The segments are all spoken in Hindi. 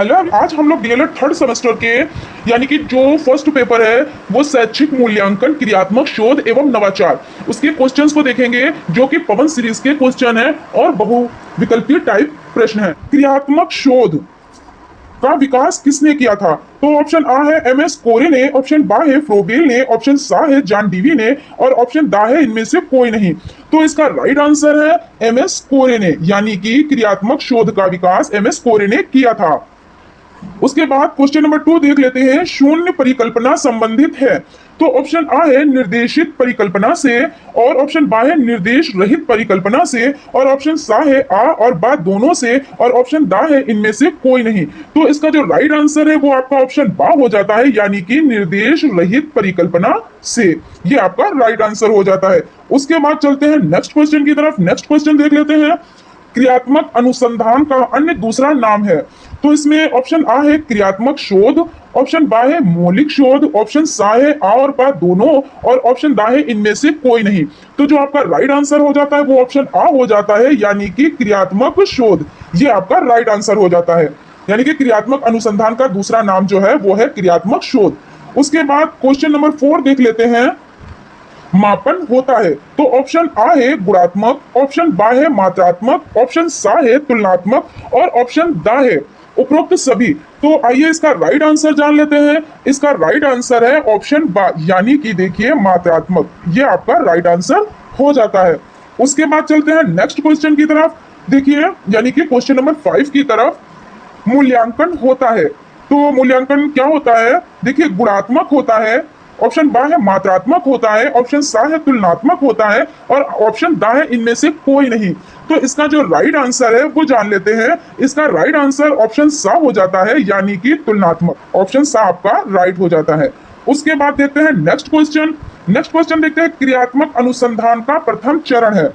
हेलो, आज हम लोग डीएलएड थर्ड सेमेस्टर के यानी कि जो फर्स्ट पेपर है वो शैक्षिक मूल्यांकन क्रियात्मक शोध एवं नवाचार उसके क्वेश्चंस को देखेंगे जो कि पवन सीरीज के क्वेश्चन है और बहु विकल्पीय टाइप प्रश्न है। क्रियात्मक शोध का विकास किसने किया था? तो ऑप्शन आ है एमएस कोरे ने, ऑप्शन बा है फ्रोबेल ने, ऑप्शन सा है जॉन डीवी ने और ऑप्शन दा है इनमें से कोई नहीं। तो इसका राइट आंसर है एमएस कोरे ने, यानी कि क्रियात्मक शोध का विकास एमएस कोरे ने किया था। उसके बाद क्वेश्चन नंबर 2 देख लेते हैं। शून्य परिकल्पना संबंधित है। तो ऑप्शन आ है निर्देशित परिकल्पना से और ऑप्शन बा है निर्देश रहित परिकल्पना से और ऑप्शन सा है आ और बा दोनों से और ऑप्शन दा है इनमें से कोई नहीं। तो इसका जो राइट आंसर है वो आपका ऑप्शन बा हो जाता है, यानी कि निर्देश रहित परिकल्पना से। ये आपका राइट आंसर हो जाता है। उसके बाद चलते हैं नेक्स्ट क्वेश्चन की तरफ। नेक्स्ट क्वेश्चन देख लेते हैं। क्रियात्मक अनुसंधान का अन्य दूसरा नाम है। तो इसमें ऑप्शन आ है क्रियात्मक शोध, ऑप्शन बा है मौलिक शोध, ऑप्शन सा है आ और बा दोनों और ऑप्शन दा है इनमें से कोई नहीं। तो जो आपका राइट आंसर हो जाता है वो ऑप्शन आ हो जाता है, यानी कि क्रियात्मक शोध। ये आपका राइट आंसर हो जाता है, यानी कि क्रियात्मक अनुसंधान का दूसरा नाम जो है वो है क्रियात्मक शोध। उसके बाद क्वेश्चन नंबर 4 देख लेते हैं। मापन होता है। तो ऑप्शन आ है गुणात्मक, ऑप्शन बा है मात्रात्मक, ऑप्शन सा है तुलनात्मक और ऑप्शन दा है उपरोक्त सभी। तो आइए इसका राइट आंसर जान लेते हैं। इसका राइट आंसर है ऑप्शन बा, यानी कि देखिए मात्रात्मक। ये आपका राइट आंसर हो जाता है। उसके बाद चलते हैं नेक्स्ट क्वेश्चन की तरफ। देखिए यानी कि क्वेश्चन नंबर 5 की तरफ। मूल्यांकन होता है। तो मूल्यांकन क्या होता है? देखिए गुणात्मक होता है, ऑप्शन बा है मात्रात्मक होता है, ऑप्शन सा है तुलनात्मक होता है और ऑप्शन दा है इनमें से कोई नहीं। तो इसका जो राइट आंसर है वो जान लेते हैं। इसका राइट आंसर ऑप्शन सा हो जाता है, यानी कि तुलनात्मक। ऑप्शन सा आपका राइट हो जाता है। उसके बाद देखते हैं नेक्स्ट क्वेश्चन। नेक्स्ट क्वेश्चन देखते हैं। क्रियात्मक अनुसंधान का प्रथम चरण है।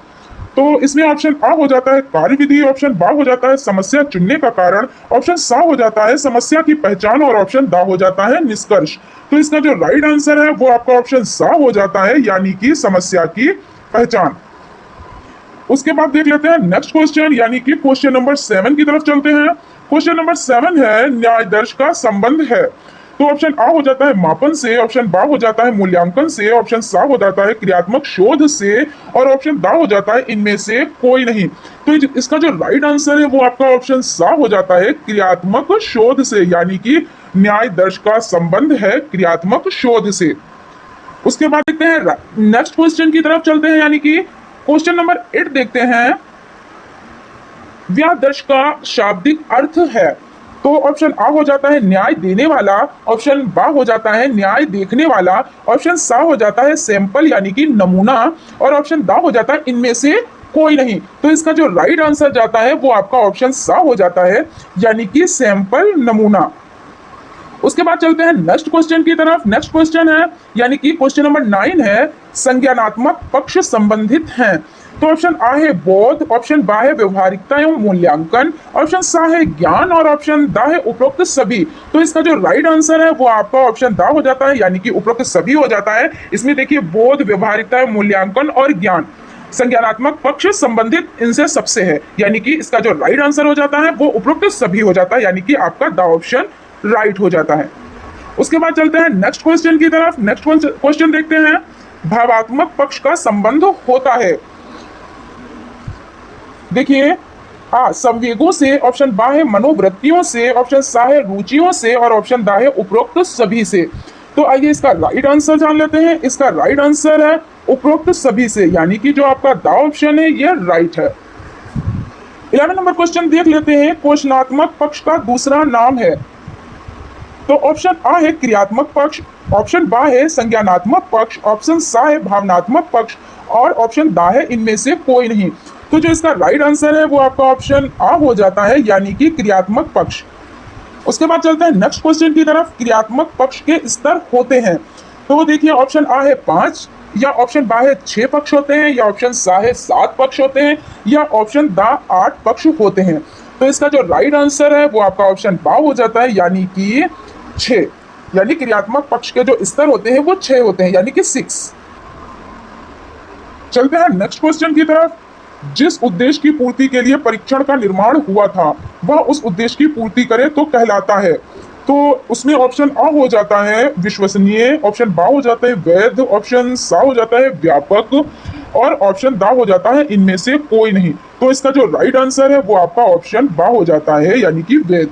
तो इसमें ऑप्शन आ हो जाता है कार्यविधि, ऑप्शन बा हो जाता है समस्या चुनने का कारण, ऑप्शन सा हो जाता है समस्या की पहचान और ऑप्शन दा हो जाता है निष्कर्ष। तो इसका जो राइट आंसर है वो आपका ऑप्शन सा हो जाता है, यानी कि समस्या की पहचान। उसके बाद देख लेते हैं नेक्स्ट क्वेश्चन, यानी कि क्वेश्चन नंबर 7 की तरफ चलते हैं। क्वेश्चन नंबर 7 है न्याय दर्श का संबंध है। तो ऑप्शन आ हो जाता है मापन से, ऑप्शन बा हो जाता है मूल्यांकन से, ऑप्शन सा हो जाता है क्रियात्मक शोध से और ऑप्शन दा हो जाता है इनमें से कोई नहीं। तो इसका जो राइट आंसर है वो आपका ऑप्शन सा हो जाता है क्रियात्मक शोध से, यानी कि न्याय दर्श का संबंध है क्रियात्मक शोध से। उसके बाद देखते हैं नेक्स्ट क्वेश्चन की तरफ चलते हैं, यानी कि क्वेश्चन नंबर 8 देखते हैं। व्यादर्श का शाब्दिक अर्थ है। तो ऑप्शन आ हो जाता है न्याय देने वाला, ऑप्शन बा हो जाता है न्याय देखने वाला, ऑप्शन सा हो जाता है सैंपल यानी कि नमूना और ऑप्शन दा हो जाता है इनमें से कोई नहीं। तो इसका जो राइट आंसर जाता है वो आपका ऑप्शन सा हो जाता है, यानी कि सैंपल नमूना। उसके बाद चलते हैं नेक्स्ट क्वेश्चन की तरफ। नेक्स्ट क्वेश्चन है यानी कि क्वेश्चन नंबर 9 है संज्ञानात्मक पक्ष संबंधित हैं। तो ऑप्शन आ है बोध, ऑप्शन बा है व्यवहारिकता एवं मूल्यांकन, ऑप्शन सा है ज्ञान और ऑप्शन दा है उपरोक्त सभी। तो इसका जो राइट आंसर है वो आपका ऑप्शन दा हो जाता है, यानी कि उपरोक्त सभी हो जाता है। इसमें देखिए बोध, व्यवहारिकता एवं मूल्यांकन और ज्ञान संज्ञानात्मक पक्ष संबंधित इनसे सबसे है, यानी कि इसका जो राइट आंसर हो जाता है वो उपरोक्त सभी हो जाता है, यानी कि आपका दा ऑप्शन राइट हो जाता है। उसके बाद चलते हैं नेक्स्ट क्वेश्चन की तरफ। नेक्स्ट क्वेश्चन देखते हैं। भावात्मक पक्ष का संबंध होता है। देखिए संवेगों से, ऑप्शन बा है मनोवृत्तियों से, ऑप्शन सा है रुचियों से और ऑप्शन दा है उपरोक्त सभी से। तो आइए इसका राइट आंसर जान लेते हैं। इसका राइट आंसर है उपरोक्त सभी से, यानी कि जो आपका दा ऑप्शन है ये राइट है। 11 नंबर क्वेश्चन देख लेते हैं। क्वेश्चनात्मक पक्ष का दूसरा नाम है। तो ऑप्शन आ है क्रियात्मक पक्ष, ऑप्शन बा है संज्ञानात्मक पक्ष, ऑप्शन सा है भावनात्मक पक्ष और ऑप्शन दा है इनमें से कोई नहीं। तो जो इसका राइट आंसर है वो आपका ऑप्शन आ हो जाता है, यानी कि क्रियात्मक पक्ष। उसके बाद चलते हैं नेक्स्ट क्वेश्चन की तरफ। क्रियात्मक पक्ष के स्तर होते हैं। तो देखिए ऑप्शन आ है 5 या ऑप्शन बा है 6 पक्ष होते हैं या ऑप्शन सा है 7 पक्ष होते हैं या ऑप्शन दा 8 पक्ष होते हैं। तो इसका जो राइट आंसर है वो आपका ऑप्शन बा हो जाता है, यानी कि 6, यानी क्रियात्मक पक्ष के जो स्तर होते हैं वो 6 होते हैं, यानी कि 6। चलते हैं नेक्स्ट क्वेश्चन की तरफ। जिस उद्देश्य की पूर्ति के लिए परीक्षण का निर्माण हुआ था वह उस उद्देश्य की पूर्ति करे तो कहलाता है। तो उसमें ऑप्शन आ हो जाता है विश्वसनीय, ऑप्शन बा हो जाता है वैध, ऑप्शन सा हो जाता है व्यापक और ऑप्शन दा हो जाता है इनमें से कोई नहीं। तो इसका जो राइट आंसर है वो आपका ऑप्शन बा हो जाता है, यानी कि वैध।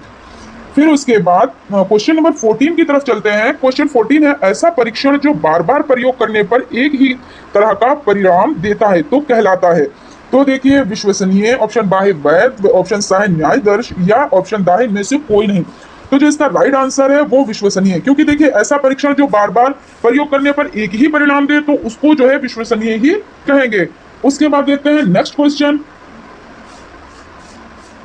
फिर उसके बाद क्वेश्चन नंबर 14 की तरफ चलते हैं। क्वेश्चन 14 है, ऐसा परीक्षण जो बार बार प्रयोग करने पर एक ही तरह का परिणाम देता है तो कहलाता है। तो देखिए विश्वसनीय, ऑप्शन बा है वैध, ऑप्शन सा है न्यायदर्श या ऑप्शन दा है इनमें से कोई नहीं। तो जो इसका राइट आंसर है वो विश्वसनीय है, क्योंकि देखिए ऐसा परीक्षण जो बार बार प्रयोग करने पर एक ही परिणाम दे तो उसको जो है विश्वसनीय ही कहेंगे। उसके बाद देखते हैं नेक्स्ट क्वेश्चन।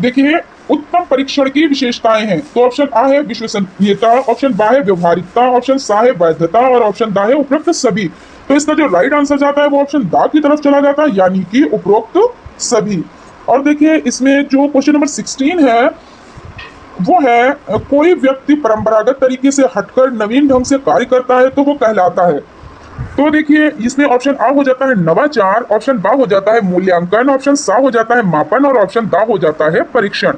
देखिए उत्तम परीक्षण की विशेषताएं हैं। तो ऑप्शन आ है विश्वसनीयता, ऑप्शन बा है व्यवहारिकता, ऑप्शन सा है वैधता और ऑप्शन दा है उपरोक्त सभी। तो इसका जो राइट आंसर जाता है वो ऑप्शन दा की तरफ चला जाता है, यानी कि उपरोक्त सभी। और देखिए इसमें जो क्वेश्चन नंबर 16 है वो है, कोई व्यक्ति परंपरागत तरीके से हटकर नवीन ढंग से कार्य करता है तो वो कहलाता है। तो देखिए इसमें ऑप्शन आ हो जाता है नवाचार, ऑप्शन बा हो जाता है मूल्यांकन, ऑप्शन सा हो जाता है मापन और ऑप्शन दा हो जाता है परीक्षण।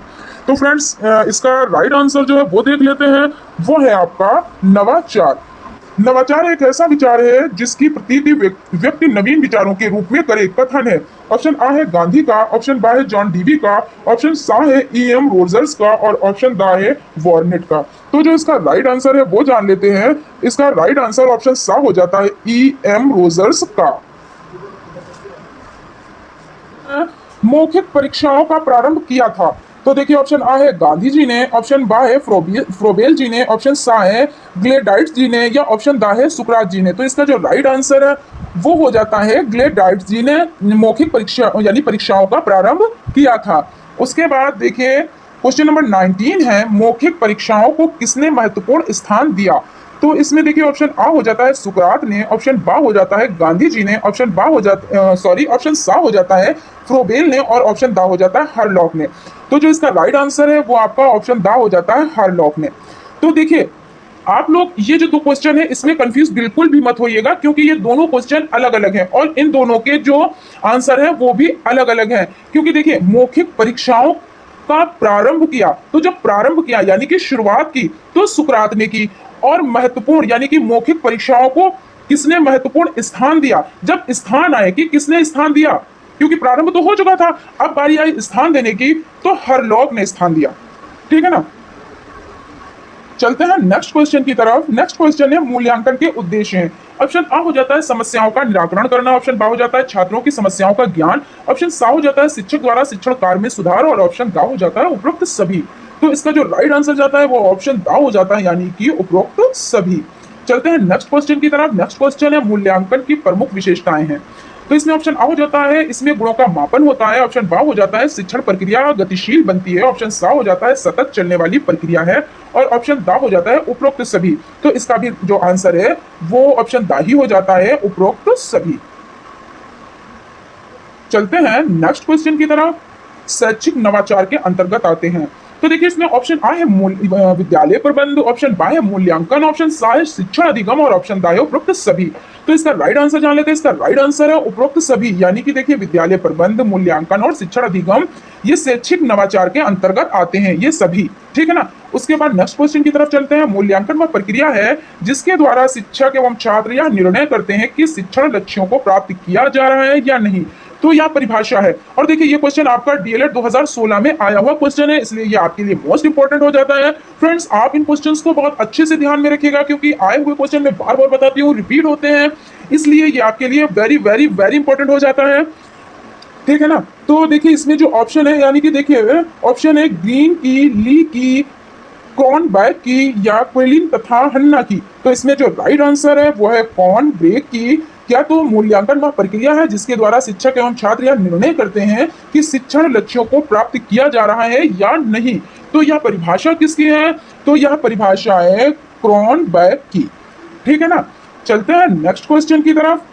तो फ्रेंड्स इसका राइट आंसर जो है वो देख लेते हैं, वो है आपका नवाचार। नवाचार एक ऐसा विचार है जिसकी प्रतीति व्यक्ति नवीन विचारों के रूप में करे। कथन है, ऑप्शन आ है गांधी का, ऑप्शन बा है जॉन डीवी का, ऑप्शन सा है ई.एम. रोजर्स का और ऑप्शन दा है वॉर्नेट का। तो जो इसका राइट आंसर है वो जान लेते हैं। इसका राइट आंसर ऑप्शन सा हो जाता है ई.एम. रोजर्स का। मौखिक परीक्षाओं का प्रारंभ किया था। तो देखिए ऑप्शन आ है गांधी जी ने, ऑप्शन बा है फ्रोबेल जी ने, ऑप्शन सा है ग्लेडाइट्स जी ने या ऑप्शन दा है सुकरात जी ने। तो इसका जो राइट आंसर है वो हो जाता है ग्लेडाइट्स जी ने मौखिक परीक्षा यानी परीक्षाओं का प्रारंभ किया था। उसके बाद देखिए क्वेश्चन नंबर 19 है, मौखिक परीक्षाओं को किसने महत्वपूर्ण स्थान दिया। तो इसमें देखिए ऑप्शन आ हो जाता है सुकरात ने, ऑप्शन बा हो जाता है गांधी जी ने, ऑप्शन बा हो जाता ऑप्शन सा हो जाता है फ्रोबेल ने और ऑप्शन दा हो जाता है हरलॉक ने। तो जो इसका राइट आंसर है वो आपका ऑप्शन दा हो जाता है हरलॉक ने। तो देखिए आप लोग ये जो दो क्वेश्चन है इसमें कंफ्यूज बिल्कुल भी मत होइएगा, क्योंकि ये दोनों क्वेश्चन अलग अलग हैं और इन दोनों के जो आंसर है वो भी अलग अलग हैं। क्योंकि देखिए मौखिक परीक्षाओं का प्रारंभ किया, तो जब प्रारंभ किया यानी कि शुरुआत की तो सुकरात ने की, और महत्वपूर्ण यानी कि मौखिक परीक्षाओं को किसने महत्वपूर्ण स्थान दिया। जब स्थान आए कि किसने स्थान दिया, क्योंकि प्रारंभ तो हो चुका था, अब बारी आई स्थान देने की तो हरलॉक ने स्थान दिया। ठीक है ना। चलते हैं नेक्स्ट क्वेश्चन की तरफ। नेक्स्ट क्वेश्चन है मूल्यांकन के उद्देश्य हैं। ऑप्शन आ हो जाता है समस्याओं का निराकरण करना, ऑप्शन बा हो जाता है छात्रों की समस्याओं का ज्ञान, ऑप्शन सा हो जाता है शिक्षक द्वारा शिक्षण कार्य में सुधार और ऑप्शन दा हो जाता है उपरोक्त सभी। तो इसका जो राइट आंसर जाता है वो ऑप्शन दा हो जाता है, यानी कि उपरोक्त सभी। चलते हैं नेक्स्ट क्वेश्चन की तरफ। नेक्स्ट क्वेश्चन है मूल्यांकन की प्रमुख विशेषताएं हैं। तो इसमें ऑप्शन आ हो जाता है इसमें गुणों का मापन होता है, ऑप्शन बा हो जाता है शिक्षण प्रक्रिया गतिशील बनती है, ऑप्शन सा हो जाता है सतत चलने वाली प्रक्रिया है और ऑप्शन दा हो जाता है उपरोक्त सभी। तो इसका भी जो आंसर है वो ऑप्शन दा ही हो जाता है, उपरोक्त सभी। चलते हैं नेक्स्ट क्वेश्चन की तरफ। शैक्षिक नवाचार के अंतर्गत आते हैं। तो देखिए इसमें ऑप्शन आ है विद्यालय प्रबंध, ऑप्शन बा है मूल्यांकन, ऑप्शन सा है शिक्षण अधिगम और ऑप्शन दा है उपरोक्त सभी। तो इसका राइट आंसर जान लेते हैं। इसका राइट आंसर है उपरोक्त सभी, यानी कि देखिए विद्यालय प्रबंध, मूल्यांकन और शिक्षण अधिगम ये शैक्षिक नवाचार के अंतर्गत आते हैं, ये सभी। ठीक है ना। उसके बाद नेक्स्ट क्वेश्चन की तरफ चलते हैं। मूल्यांकन वह प्रक्रिया है जिसके द्वारा शिक्षक एवं छात्र यह निर्णय करते हैं कि शिक्षण लक्ष्यों को प्राप्त किया जा रहा है या नहीं। तो यह परिभाषा है। और देखिए ये क्वेश्चन आपका डीएलएड 2016 में आया हुआ क्वेश्चन है, इसलिए ये आपके लिए मोस्ट इंपॉर्टेंट हो जाता है। फ्रेंड्स आप इन क्वेश्चंस को बहुत अच्छे से ध्यान में रखिएगा, क्योंकि आए हुए क्वेश्चन में बार बार बताती हूँ रिपीट होते हैं, इसलिए ये आपके लिए वेरी वेरी वेरी इंपॉर्टेंट हो जाता है। ठीक है ना। तो देखिए इसमें जो ऑप्शन है, यानी कि देखिए ऑप्शन है ग्रीन की, ली की, कॉर्न बैक की या क्विलिन तथा हन्ना की। तो इसमें जो राइट आंसर है वो है कॉर्न ब्रेक की। क्या तो मूल्यांकन वह प्रक्रिया है जिसके द्वारा शिक्षक एवं छात्र यह निर्णय करते हैं कि शिक्षण लक्ष्यों को प्राप्त किया जा रहा है या नहीं। तो यह परिभाषा किसकी है, तो यह परिभाषा है क्रॉन बैक की। ठीक है ना। चलते हैं नेक्स्ट क्वेश्चन की तरफ।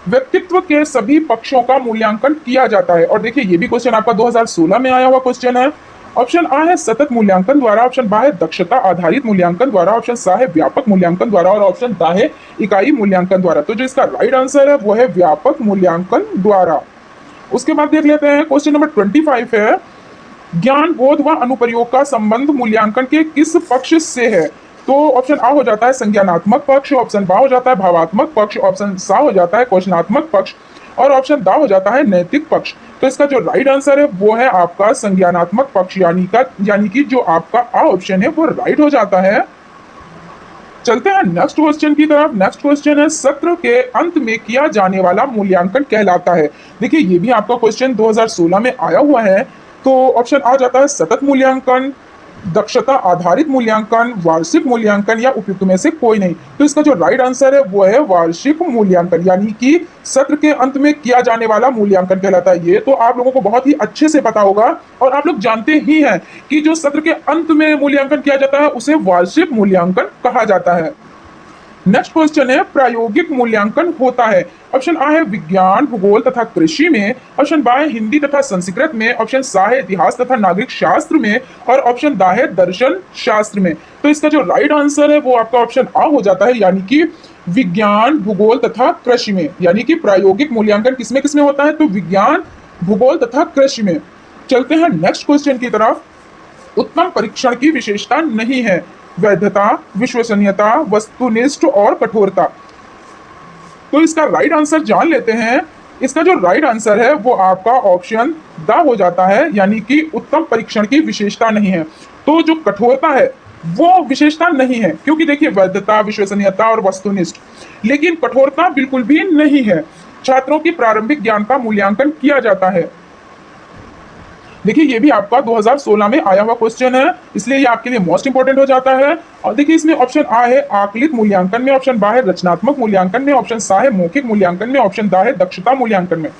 व्यक्तित्व के सभी पक्षों का मूल्यांकन किया जाता है। और देखिए ये भी क्वेश्चन आपका 2016 में आया हुआ क्वेश्चन है। ऑप्शन आ है सतत मूल्यांकन द्वारा, ऑप्शन बा है दक्षता आधारित मूल्यांकन द्वारा, ऑप्शन सा है व्यापक मूल्यांकन द्वारा और ऑप्शन दा है इकाई मूल्यांकन द्वारा। तो जो इसका राइट आंसर है वो है व्यापक मूल्यांकन द्वारा। उसके बाद देख लेते हैं क्वेश्चन नंबर 25 है, ज्ञान बोध व अनुप्रयोग का संबंध मूल्यांकन के किस पक्ष से है? तो ऑप्शन आ हो जाता है संज्ञानात्मक पक्ष, ऑप्शन बा हो जाता है भावात्मक पक्ष, ऑप्शन सा हो जाता है क्वेश्चनात्मक पक्ष और ऑप्शन दा हो जाता है नैतिक पक्ष। तो इसका जो राइट आंसर है वो है आपका संज्ञानात्मक पक्ष, यानी कि जो आपका आ ऑप्शन है वो राइट हो जाता है। चलते हैं नेक्स्ट क्वेश्चन की तरफ। नेक्स्ट क्वेश्चन है, सत्र के अंत में किया जाने वाला मूल्यांकन कहलाता है। देखिए ये भी आपका क्वेश्चन 2016 में आया हुआ है। तो ऑप्शन आ जाता है सतत मूल्यांकन, दक्षता आधारित मूल्यांकन, वार्षिक मूल्यांकन या उपयुक्त में से कोई नहीं। तो इसका जो राइट आंसर है वो है वार्षिक मूल्यांकन, यानी कि सत्र के अंत में किया जाने वाला मूल्यांकन कहलाता है। ये तो आप लोगों को बहुत ही अच्छे से पता होगा और आप लोग जानते ही हैं कि जो सत्र के अंत में मूल्यांकन किया जाता है उसे वार्षिक मूल्यांकन कहा जाता है। नेक्स्ट क्वेश्चन है, प्रायोगिक मूल्यांकन होता है। ऑप्शन आ है विज्ञान, भूगोल तथा कृषि में, ऑप्शन बा है हिंदी तथा संस्कृत में, ऑप्शन सा है इतिहास तथा नागरिक शास्त्र में और ऑप्शन दा है दर्शन शास्त्र में। तो इसका जो राइट आंसर है वो आपका ऑप्शन आ हो जाता है, यानी कि विज्ञान, भूगोल तथा कृषि में। यानी कि प्रायोगिक मूल्यांकन किसमें किसमें होता है? तो विज्ञान, भूगोल तथा कृषि में। चलते हैं नेक्स्ट क्वेश्चन की तरफ। उत्तम परीक्षण की विशेषता नहीं है, वैधता, विश्वसनीयता, वस्तुनिष्ठ और कठोरता। तो इसका राइट आंसर जान लेते हैं। इसका जो राइट आंसर है वो आपका ऑप्शन दा हो जाता है, यानी कि उत्तम परीक्षण की विशेषता नहीं है। तो जो कठोरता है वो विशेषता नहीं है, क्योंकि देखिए वैधता, विश्वसनीयता और वस्तुनिष्ठ, लेकिन कठोरता बिल्कुल भी नहीं है। छात्रों की प्रारंभिक ज्ञान का मूल्यांकन किया जाता है। देखिए ये भी आपका 2016 में आया हुआ क्वेश्चन है, इसलिए ये आपके लिए मोस्ट इंपोर्टेंट हो जाता है। और देखिए इसमें ऑप्शन आ है आकलित मूल्यांकन में, ऑप्शन बा है रचनात्मक मूल्यांकन में, ऑप्शन सा है मौखिक मूल्यांकन में, ऑप्शन दा है दक्षता मूल्यांकन में।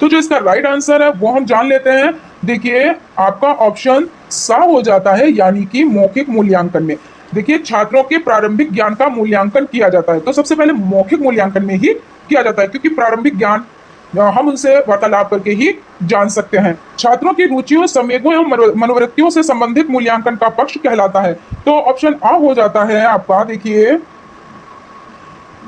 तो जो इसका राइट आंसर है वो हम जान लेते हैं। देखिए आपका ऑप्शन सा हो जाता है, यानी कि मौखिक मूल्यांकन में। देखिए छात्रों के प्रारंभिक ज्ञान का मूल्यांकन किया जाता है, तो सबसे पहले मौखिक मूल्यांकन में ही किया जाता है, क्योंकि प्रारंभिक ज्ञान हम उनसे वार्तालाप करके ही जान सकते हैं। छात्रों की रुचियों, संवेगों एवं मनोवृत्तियों से संबंधित मूल्यांकन का पक्ष कहलाता है। तो ऑप्शन आ हो जाता है आपका, देखिए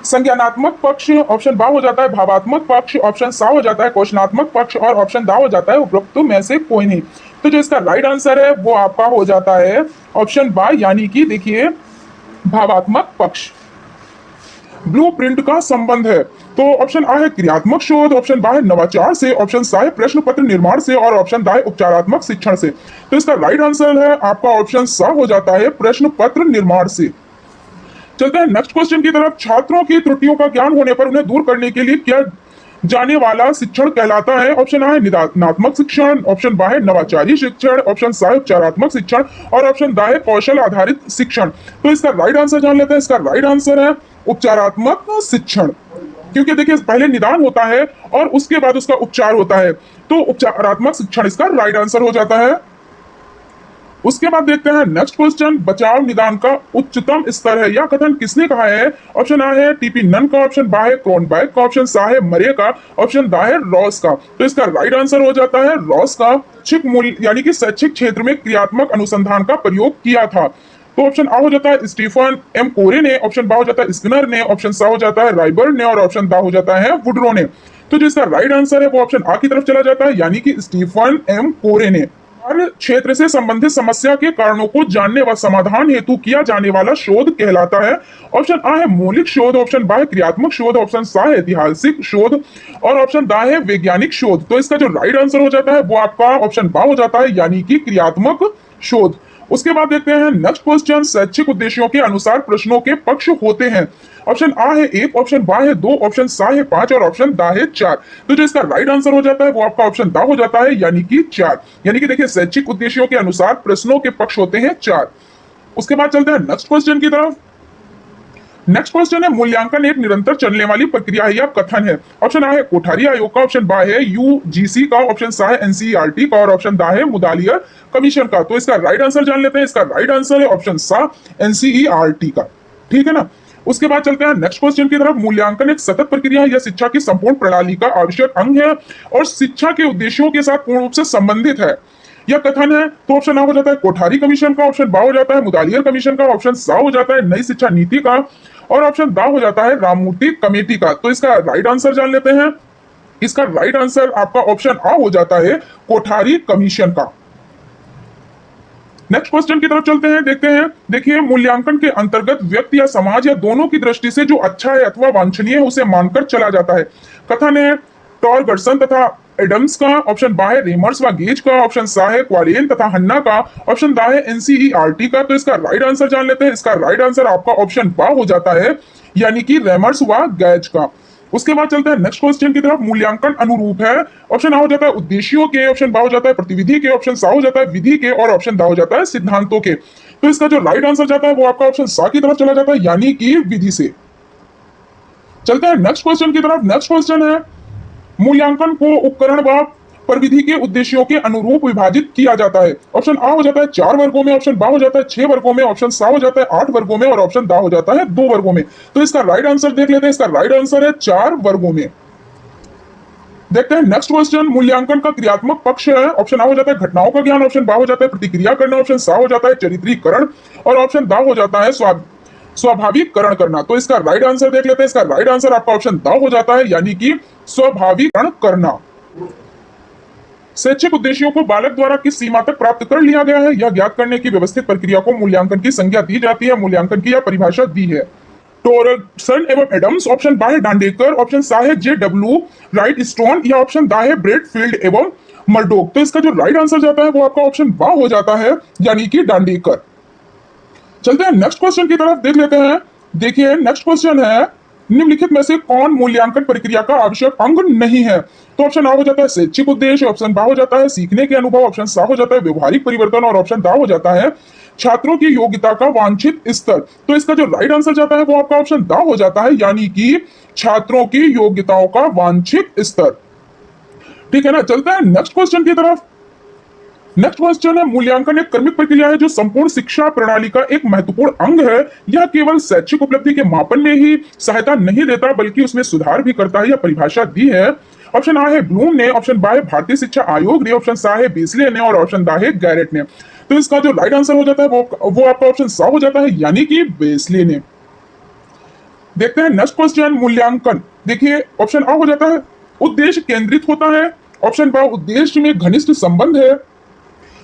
संज्ञानात्मक पक्ष, ऑप्शन बा हो जाता है भावात्मक पक्ष, ऑप्शन सा हो जाता है क्वेश्चनात्मक पक्ष और ऑप्शन दा हो जाता है उपरोक्त में से कोई नहीं। तो जो इसका राइट आंसर है वो आपका हो जाता है ऑप्शन बा, यानी कि देखिए भावात्मक पक्ष। ब्लूप्रिंट का संबंध है। तो ऑप्शन आ है क्रियात्मक शोध, ऑप्शन बा है नवाचार से, ऑप्शन सा है प्रश्न पत्र निर्माण से और ऑप्शन दा है उपचारात्मक शिक्षण से। तो इसका राइट आंसर है आपका ऑप्शन सा हो जाता है प्रश्न पत्र निर्माण से। चलते हैं नेक्स्ट क्वेश्चन की तरफ। छात्रों की त्रुटियों का ज्ञान होने पर उन्हें दूर करने के लिए किया जाने वाला शिक्षण कहलाता है। ऑप्शन आ है निदानात्मक शिक्षण, ऑप्शन बा है नवाचारी शिक्षण, ऑप्शन सा है उपचारात्मक शिक्षण और ऑप्शन दा है कौशल आधारित शिक्षण। तो इसका राइट आंसर जान लेते हैं। इसका राइट आंसर है उपचारात्मक शिक्षण, क्योंकि देखिए पहले निदान होता है और उसके बाद उसका उपचार होता है, तो उपचारात्मक शिक्षण इसका राइट आंसर हो जाता है। उसके बाद देखते हैं नेक्स्ट क्वेश्चन, बचाव निदान का उच्चतम स्तर है, यह कथन किसने कहा है? ऑप्शन आ है टीपी नन का, ऑप्शन बा है क्रोनबैक का, ऑप्शन सा है मरे का, ऑप्शन दा है रॉस का। तो इसका राइट आंसर हो जाता है रॉस का। शैक्षिक मूल्य यानी कि शैक्षिक क्षेत्र में क्रियात्मक अनुसंधान का प्रयोग किया था। तो ऑप्शन आ हो जाता है स्टीफन एम कोरे ने, ऑप्शन बा हो जाता है स्किनर ने, ऑप्शन सा हो जाता है राइबर्ड ने और ऑप्शन दा हो जाता है वुडरो ने। तो जो इसका राइट आंसर है वो ऑप्शन आ की तरफ चला जाता है, यानी कि स्टीफन एम कोरे ने। हर क्षेत्र से संबंधित समस्या के कारणों को जानने व समाधान हेतु किया जाने वाला शोध कहलाता है। ऑप्शन आ है मौलिक शोध, ऑप्शन बा है क्रियात्मक शोध, ऑप्शन सा है ऐतिहासिक शोध और ऑप्शन दा है वैज्ञानिक शोध। तो इसका जो राइट आंसर हो जाता है वो आपका ऑप्शन बा हो जाता है, यानी कि क्रियात्मक शोध। उसके बाद देखते हैं नेक्स्ट क्वेश्चन, शैक्षिक उद्देश्यों के अनुसार प्रश्नों के पक्ष होते हैं। ऑप्शन आ है 1, ऑप्शन बा है 2, ऑप्शन सा है 5 और ऑप्शन दा है 4। तो जो इसका राइट आंसर हो जाता है वो आपका ऑप्शन दा हो जाता है, यानी कि 4। यानी कि देखिए शैक्षिक उद्देश्यों के अनुसार प्रश्नों के पक्ष होते हैं 4। उसके बाद चलते हैं नेक्स्ट क्वेश्चन की तरफ। नेक्स्ट क्वेश्चन है, मूल्यांकन एक निरंतर चलने वाली प्रक्रिया है या कथन है। ऑप्शन आ है कोठारी आयोग का, ऑप्शन बा है यूजीसी का, ऑप्शन सा है एनसीईआरटी का और ऑप्शन दा है मुदालिया कमीशन का। तो इसका राइट आंसर जान लेते हैं। इसका राइट आंसर है ऑप्शन सा एनसीईआरटी का, ठीक है ना। उसके बाद चलते हैं नेक्स्ट क्वेश्चन की तरफ। मूल्यांकन एक सतत प्रक्रिया है या शिक्षा की संपूर्ण प्रणाली का आवश्यक अंग है और शिक्षा के उद्देश्यों के साथ पूर्ण रूप से संबंधित है, यह कथन है। तो ऑप्शन आ हो जाता है कोठारी कमीशन का, ऑप्शन बा हो जाता है मुदालियर कमीशन का, ऑप्शन सा हो जाता है नई शिक्षा नीति का और ऑप्शन दा हो जाता है राममूर्ति कमेटी का। तो इसका राइट आंसर जान लेते हैं। इसका राइट आंसर आपका ऑप्शन आ हो जाता है, कोठारी कमीशन का। नेक्स्ट क्वेश्चन की तरफ चलते हैं, देखते हैं। देखिए, मूल्यांकन के अंतर्गत व्यक्ति या समाज या दोनों की दृष्टि से जो अच्छा है अथवा वांछनीय है उसे मानकर चला जाता है। कथन है टॉर्गर्सन तथा एडम्स का, ऑप्शन बा है रेमर्स व गेज का, ऑप्शन सा है क्वारेन तथा हन्ना का, ऑप्शन दा है एनसीईआरटी का। तो इसका राइट आंसर जान लेते हैं। इसका राइट आंसर आपका ऑप्शन बा हो जाता है, यानी कि रेमर्स व गैज का। उसके बाद चलते हैं नेक्स्ट क्वेश्चन की तरफ। मूल्यांकन अनुरूप है, ऑप्शन आ हो जाता है उद्देश्यों के, ऑप्शन बा हो जाता है प्रतिविधि के, ऑप्शन सा हो जाता है विधि के, और ऑप्शन दा हो जाता है सिद्धांतों के। तो इसका जो राइट आंसर जाता है वो आपका ऑप्शन सा की तरफ चला जाता है, यानी कि विधि से। चलते हैं नेक्स्ट क्वेश्चन की तरफ। नेक्स्ट क्वेश्चन है मूल्यांकन को उपकरण व परिविधि के उद्देश्यों के अनुरूप विभाजित किया जाता है। ऑप्शन आ हो जाता है 4 वर्गों में, ऑप्शन बा हो जाता है 6 वर्गों में, ऑप्शन सा हो जाता है 8 वर्गों में, और ऑप्शन दा हो जाता है 2 वर्गों में। तो इसका राइट आंसर देख लेते हैं। इसका राइट आंसर है 4 वर्गों में। देखते हैं नेक्स्ट क्वेश्चन। मूल्यांकन का क्रियात्मक पक्ष है, ऑप्शन आ हो जाता है घटनाओं का ज्ञान, ऑप्शन बा हो जाता है प्रतिक्रिया करना, ऑप्शन सा हो जाता है चरित्रीकरण, और ऑप्शन दा हो जाता है स्वाभाविकरण करना। तो इसका राइट आंसर देख लेते हैं। इसका राइट आंसर आपका ऑप्शन दा हो जाता है, यानी कि स्वाभाविकरण करना। शैक्षिक उद्देश्यों को बालक द्वारा किस सीमा तक प्राप्त कर लिया गया है, यह ज्ञात करने की व्यवस्थित प्रक्रिया को मूल्यांकन की संज्ञा दी जाती है। मूल्यांकन की यह परिभाषा दी है टोरसन एवं एडम्स, ऑप्शन बा है डांडेकर, ऑप्शन सा है JW राइट स्टोन, या ऑप्शन दा है ब्रेडफील्ड एवं मर्डोक। तो इसका जो राइट आंसर जाता है वो आपका ऑप्शन बा हो जाता है, यानी कि डांडेकर। चलते हैं नेक्स्ट क्वेश्चन की तरफ, देख लेते हैं। देखिए, नेक्स्ट क्वेश्चन है निम्नलिखित में से कौन मूल्यांकन प्रक्रिया का आवश्यक अंग नहीं है। तो ऑप्शन आ हो जाता है शैक्षिक उद्देश्य, ऑप्शन बा हो जाता है सीखने के अनुभव, ऑप्शन सा हो जाता है व्यवहारिक परिवर्तन, और ऑप्शन दा हो जाता है छात्रों की योग्यता का वांछित स्तर। तो इसका जो राइट आंसर जाता है वो आपका ऑप्शन दा हो जाता है, यानी कि छात्रों की योग्यताओं का वांछित स्तर। ठीक है ना। चलते हैं नेक्स्ट क्वेश्चन की तरफ। नेक्स्ट क्वेश्चन है मूल्यांकन एक कर्मिक प्रक्रिया है जो संपूर्ण शिक्षा प्रणाली का एक महत्वपूर्ण अंग है। यह केवल शैक्षिक उपलब्धि के मापन में ही सहायता नहीं देता बल्कि उसमें सुधार भी करता है। यह परिभाषा दी है, ऑप्शन आ है ब्लूम ने, ऑप्शन बा है भारतीय शिक्षा आयोग ने, ऑप्शन सा है बेसले ने, और ऑप्शन दा है गैरेट ने। तो इसका जो राइट आंसर हो जाता है वो आपका ऑप्शन सा हो जाता है, यानी कि बेसले ने। देखते हैं नेक्स्ट क्वेश्चन मूल्यांकन। देखिए, ऑप्शन आ हो जाता है उद्देश्य केंद्रित होता है, ऑप्शन बा उद्देश्य में घनिष्ठ संबंध है,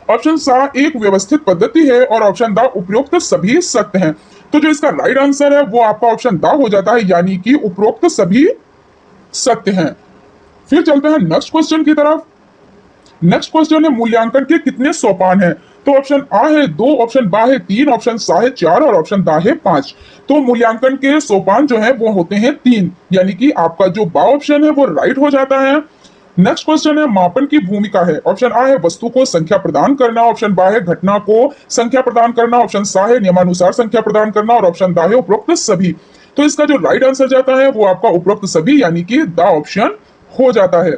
ऑप्शन सा एक व्यवस्थित पद्धति है, और ऑप्शन दा उपरोक्त सभी सत्य हैं। तो जो इसका राइट आंसर है वो आपका ऑप्शन दा हो जाता है, यानी कि उपरोक्त सभी सत्य हैं। फिर चलते हैं नेक्स्ट क्वेश्चन की तरफ। नेक्स्ट क्वेश्चन है मूल्यांकन के कितने सोपान हैं। तो ऑप्शन आ है 2, ऑप्शन बा है 3, ऑप्शन सा है 4, और ऑप्शन दा है 5। तो मूल्यांकन के सोपान जो है वो होते हैं 3, यानी कि आपका जो बा ऑप्शन है वो राइट हो जाता है। नेक्स्ट क्वेश्चन है मापन की भूमिका है, ऑप्शन आ है वस्तु को संख्या प्रदान करना, ऑप्शन बा है घटना को संख्या प्रदान करना, ऑप्शन सा है नियमानुसार संख्या प्रदान करना, और ऑप्शन दा है उपरोक्त सभी। तो इसका जो राइट आंसर जाता है वो आपका उपरोक्त सभी, यानी कि दा ऑप्शन हो जाता है।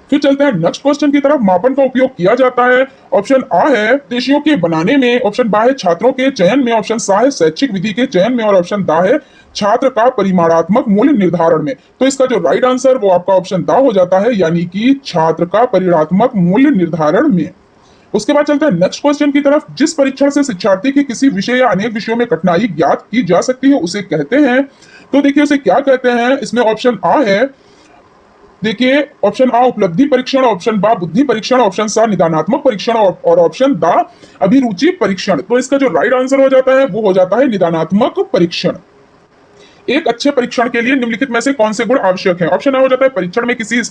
फिर चलते हैं नेक्स्ट क्वेश्चन की तरफ। मापन का उपयोग किया जाता है, ऑप्शन आ है उद्देश्यों के बनाने में, ऑप्शन बा है छात्रों के चयन में, ऑप्शन सा है शैक्षिक विधि के चयन में, और ऑप्शन दा है छात्र का परिमाणात्मक मूल्य निर्धारण में। तो इसका जो राइट आंसर वो आपका ऑप्शन दा हो जाता है, यानी कि छात्र का परिमाणात्मक मूल्य निर्धारण में। उसके बाद चलते हैं नेक्स्ट क्वेश्चन की तरफ। जिस परीक्षण से शिक्षार्थी की किसी विषय या अनेक विषयों में कठिनाई ज्ञात की जा सकती है उसे कहते हैं। तो देखिए उसे क्या कहते हैं। इसमें ऑप्शन आ है, देखिए ऑप्शन आ उपलब्धि परीक्षण, ऑप्शन बा बुद्धि परीक्षण, ऑप्शन सा निदानात्मक परीक्षण, और ऑप्शन दा अभिरुचि परीक्षण। तो इसका जो राइट आंसर हो जाता है वो हो जाता है निदानात्मक परीक्षण। एक अच्छे परीक्षण के लिए निम्नलिखित में से कौन से गुण आवश्यक हैं। ऑप्शन आ हो जाता है परीक्षण में किसी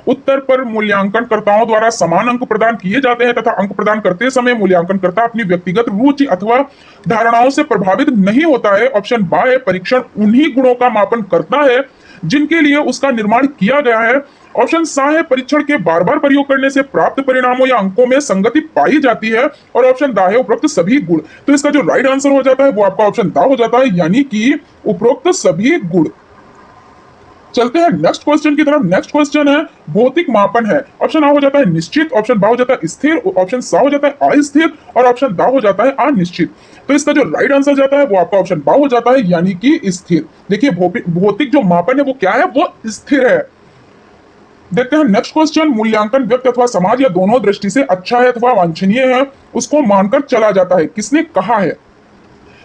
उत्तर पर मूल्यांकनकर्ताओं द्वारा समान अंक प्रदान किए जाते हैं तथा अंक प्रदान करते समय मूल्यांकनकर्ता अपनी व्यक्तिगत रुचि अथवा धारणाओं से प्रभावित नहीं होता है। ऑप्शन बा है परीक्षण उन्हीं गुणों का मापन करता है जिनके लिए उसका निर्माण किया गया है। ऑप्शन सा है परीक्षण के बार बार प्रयोग करने से प्राप्त परिणामों या अंकों में संगति पाई जाती है, और ऑप्शन दा है उपरोक्त सभी गुण। तो इसका जो राइट आंसर हो जाता है वो आपका ऑप्शन दा हो जाता है, यानी कि उपरोक्त सभी गुण। चलते हैं नेक्स्ट क्वेश्चन की तरफ। नेक्स्ट क्वेश्चन है भौतिक मापन है। ऑप्शन आ हो जाता है निश्चित, ऑप्शन बा हो जाता है स्थिर, ऑप्शन सा हो जाता है अस्थिर, और ऑप्शन दा हो जाता है अनिश्चित। तो इसका जो राइट आंसर जाता है वो आपका ऑप्शन बा हो जाता है, यानी कि स्थिर। देखिए भौतिक जो मापन है वो क्या है, वो स्थिर है। देखते हैं नेक्स्ट क्वेश्चन। मूल्यांकन व्यक्ति अथवा समाज या दोनों दृष्टि से अच्छा है अथवा वांछनीय है उसको मानकर चला जाता है, किसने कहा है।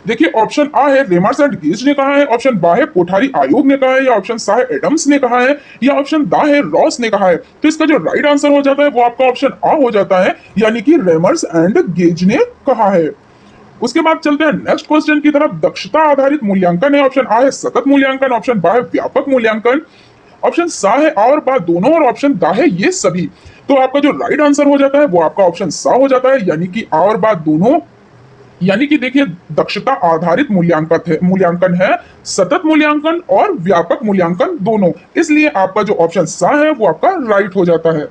देखिए ऑप्शन आ है रेमर्स एंड गेज ने कहा है, ऑप्शन बा है कोठारी आयोग ने कहा है, या ऑप्शन सा है एडम्स ने कहा है, या ऑप्शन दा है रॉस ने कहा है। तो इसका जो राइट आंसर हो जाता है वो आपका ऑप्शन आ हो जाता है, यानी कि रेमर्स एंड गेज ने कहा है। उसके बाद चलते हैं नेक्स्ट क्वेश्चन की तरफ। दक्षता आधारित मूल्यांकन है, ऑप्शन आ है सतत मूल्यांकन, ऑप्शन बा है व्यापक मूल्यांकन, ऑप्शन सा है आ और बा दोनों, और ऑप्शन दा है ये सभी। तो आपका जो राइट आंसर हो जाता है वो आपका ऑप्शन सा हो जाता है, यानी कि आ और बा दोनों। यानी कि देखिए दक्षता आधारित मूल्यांकन है सतत मूल्यांकन और व्यापक मूल्यांकन दोनों, इसलिए आपका जो ऑप्शन सा है वो आपका राइट हो जाता है।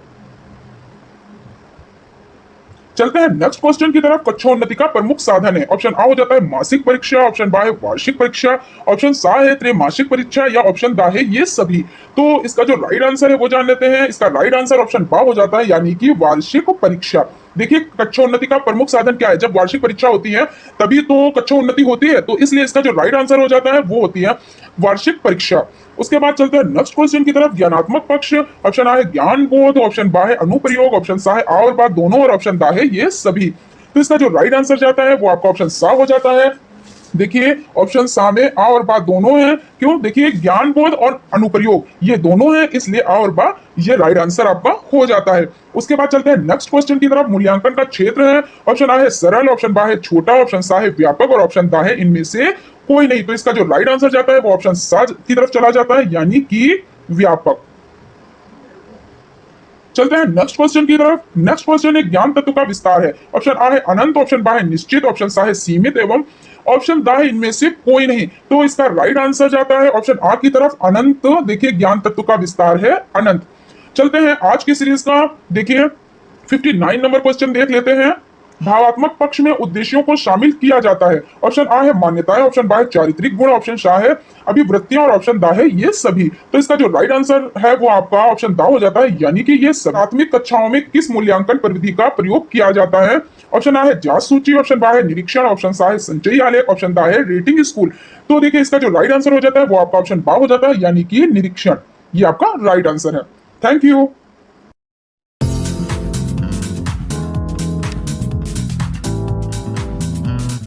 चलते हैं नेक्स्ट क्वेश्चन की तरफ। कक्षोन्नति का प्रमुख साधन है, ऑप्शन आ हो जाता है मासिक परीक्षा, ऑप्शन बा है वार्षिक परीक्षा, ऑप्शन सा है त्रैमासिक परीक्षा, या ऑप्शन दा है ये सभी। तो इसका जो राइट आंसर है वो जान लेते हैं। इसका राइट आंसर ऑप्शन बा हो जाता है, यानी कि वार्षिक परीक्षा। देखिए कक्षोन्नति का प्रमुख साधन क्या है, जब वार्षिक परीक्षा होती है तभी तो कक्षोन्नति होती है, तो इसलिए इसका जो राइट आंसर हो जाता है वो होती है वार्षिक परीक्षा। उसके बाद चलते हैं नेक्स्ट क्वेश्चन की तरफ। ज्ञानात्मक पक्ष, ऑप्शन आ है ज्ञान बोध, ऑप्शन बा है अनुप्रयोग, ऑप्शन सा है आ और बा दोनों, और ऑप्शन दा है ये सभी। तो इसका जो राइट आंसर जाता है वो आपका ऑप्शन सा हो जाता है। देखिए ऑप्शन सा में आ और बा दोनों हैं, क्यों, देखिए ज्ञान बोध और अनुप्रयोग ये दोनों हैं, इसलिए आ और बा ये राइट आंसर आपका हो जाता है। उसके बाद चलते हैं नेक्स्ट क्वेश्चन की तरफ। मूल्यांकन का क्षेत्र है, ऑप्शन आ है सरल, ऑप्शन बा है छोटा, ऑप्शन सा है व्यापक, और ऑप्शन दा है इनमें से कोई नहीं। तो इसका जो राइट आंसर जाता है वो ऑप्शन सा की तरफ चला जाता है, यानी कि व्यापक। चलते हैं नेक्स्ट क्वेश्चन की तरफ। नेक्स्ट क्वेश्चन एक ज्ञान तत्व का विस्तार है, ऑप्शन आ है अनंत, ऑप्शन बा है निश्चित, ऑप्शन सा है सीमित, एवं ऑप्शन दा है इनमें से कोई नहीं। तो इसका राइट आंसर जाता है ऑप्शन आ की तरफ, अनंत। देखिए ज्ञान तत्व का विस्तार है अनंत। चलते हैं आज की सीरीज का देखिए 59 नंबर क्वेश्चन देख लेते हैं। भावात्मक पक्ष में उद्देश्यों को शामिल किया जाता है, ऑप्शन आ है मान्यताएं, ऑप्शन बा है चारित्रिक गुण, ऑप्शन सा है अभिवृत्तियां, और ऑप्शन दा है ये सभी। तो इसका जो राइट आंसर है वो आपका ऑप्शन दा हो जाता है, यानी कि ये प्राथमिक कक्षाओं में किस मूल्यांकन प्रविधि का प्रयोग किया जाता है। ऑप्शन आ है जांच सूची, ऑप्शन बा है निरीक्षण, ऑप्शन सा है संचयी आलेख, ऑप्शन दा है रेटिंग स्कूल। तो देखिए इसका जो राइट आंसर हो जाता है वो आपका ऑप्शन बा हो जाता है, यानी कि निरीक्षण। ये आपका राइट आंसर है। Thank you.